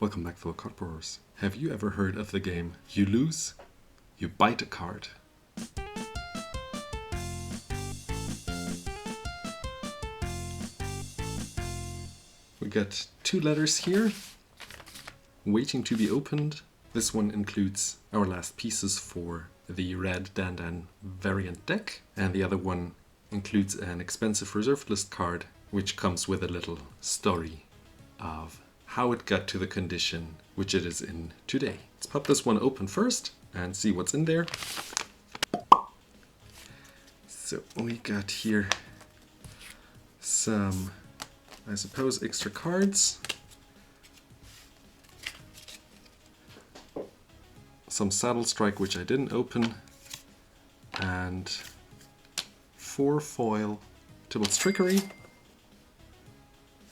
Welcome back, fellow card borrowers. Have you ever heard of the game You Lose, You Bite a Card? We got 2 letters here, waiting to be opened. This one includes our last pieces for the Red Dandân variant deck, and the other one includes an expensive reserved list card, which comes with a little story of how it got to the condition which it is in today. Let's pop this one open first and see what's in there. So we got here some, I suppose, extra cards. Some Saddle Strike, which I didn't open, and 4 foil Tybalt's Trickery.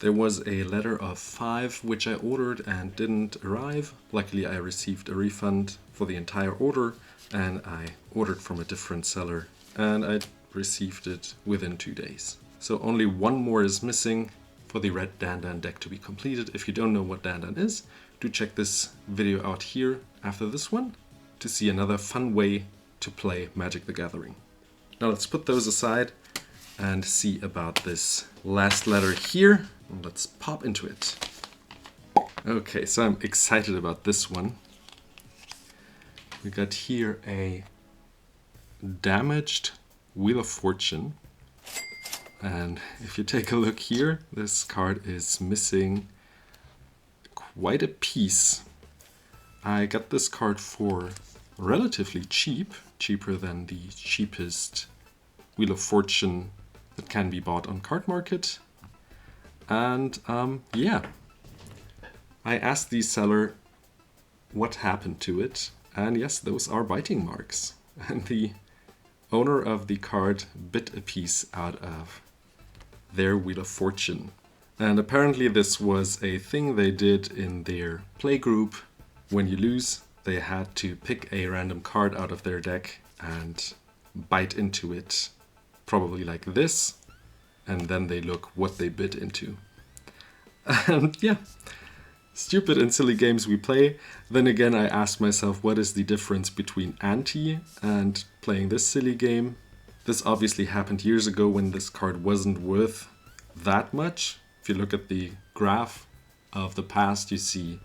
There was a letter of 5 which I ordered and didn't arrive. Luckily I received a refund for the entire order, and I ordered from a different seller and I received it within 2 days. So only 1 more is missing for the Red Dandân deck to be completed. If you don't know what Dandân is, do check this video out here after this one to see another fun way to play Magic the Gathering. Now let's put those aside and see about this last letter here. Let's pop into it. Okay, so I'm excited about this one. We got here a damaged Wheel of Fortune. And if you take a look here, this card is missing quite a piece. I got this card for relatively cheap, cheaper than the cheapest Wheel of Fortune that can be bought on Card Market. And yeah, I asked the seller what happened to it, and yes, those are biting marks. And the owner of the card bit a piece out of their Wheel of Fortune. And apparently this was a thing they did in their playgroup. When you lose, they had to pick a random card out of their deck and bite into it, probably like this, and then they look what they bit into. And yeah, stupid and silly games we play. Then again, I asked myself, what is the difference between ante and playing this silly game? This obviously happened years ago when this card wasn't worth that much. If you look at the graph of the past, you see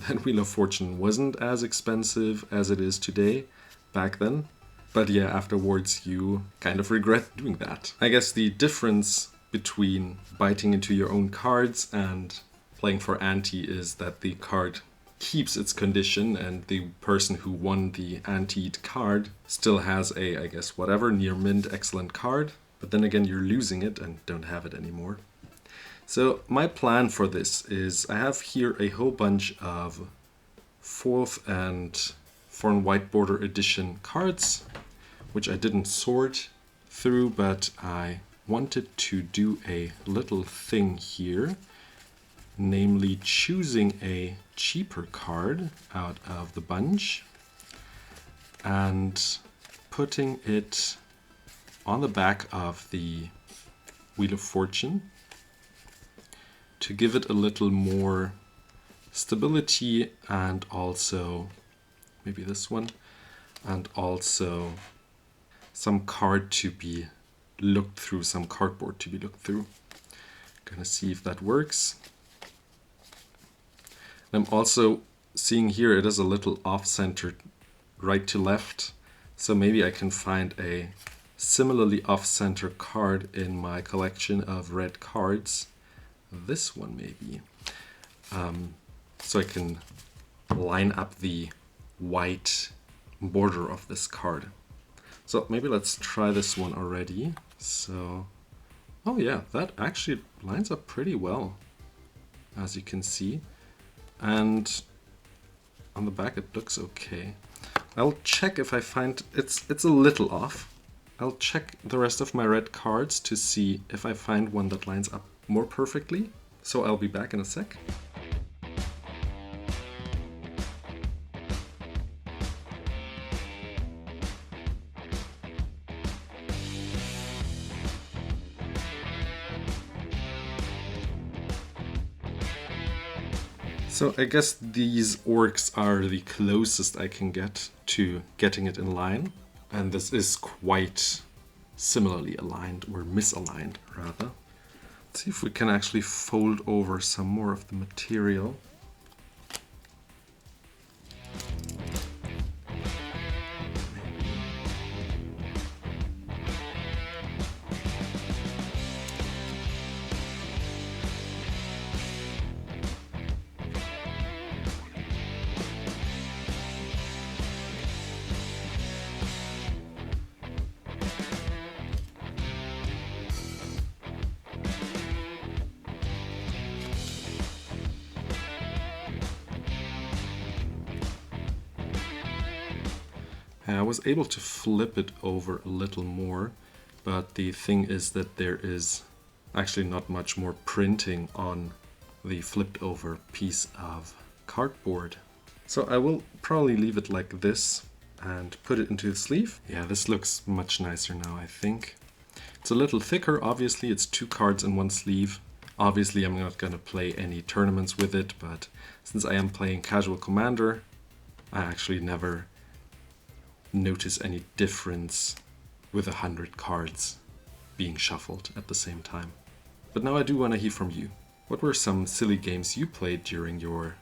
that Wheel of Fortune wasn't as expensive as it is today back then. But yeah, afterwards you kind of regret doing that. I guess the difference between biting into your own cards and playing for ante is that the card keeps its condition and the person who won the anteed card still has a, I guess, whatever, near mint excellent card. But then again, you're losing it and don't have it anymore. So my plan for this is I have here a whole bunch of 4th and foreign white border edition cards, which I didn't sort through, but I wanted to do a little thing here, namely choosing a cheaper card out of the bunch and putting it on the back of the Wheel of Fortune to give it a little more stability, and also maybe this one, and also some card to be looked through, some cardboard to be looked through. Gonna see if that works. I'm also seeing here it is a little off-centered right to left, so maybe I can find a similarly off-center card in my collection of red cards. This one maybe. So I can line up the white border of this card. So maybe let's try this one already. So, oh yeah, that actually lines up pretty well, as you can see. And on the back it looks okay. I'll check if I find it's a little off. I'll check the rest of my red cards to see if I find one that lines up more perfectly. So I'll be back in a sec. So I guess these orcs are the closest I can get to getting it in line. And this is quite similarly aligned, or misaligned rather. Let's see if we can actually fold over some more of the material. I was able to flip it over a little more, but the thing is that there is actually not much more printing on the flipped over piece of cardboard. So I will probably leave it like this and put it into the sleeve. Yeah, this looks much nicer now, I think. It's a little thicker, obviously. It's 2 cards in one sleeve. Obviously I'm not going to play any tournaments with it, but since I am playing Casual Commander, I actually never notice any difference with 100 cards being shuffled at the same time. But now I do want to hear from you. What were some silly games you played during your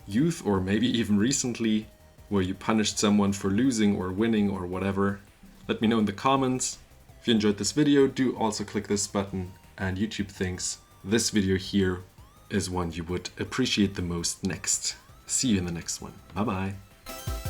youth, or maybe even recently, where you punished someone for losing or winning or whatever? Let me know in the comments. If you enjoyed this video, do also click this button, and YouTube thinks this video here is one you would appreciate the most next. See you in the next one. Bye bye.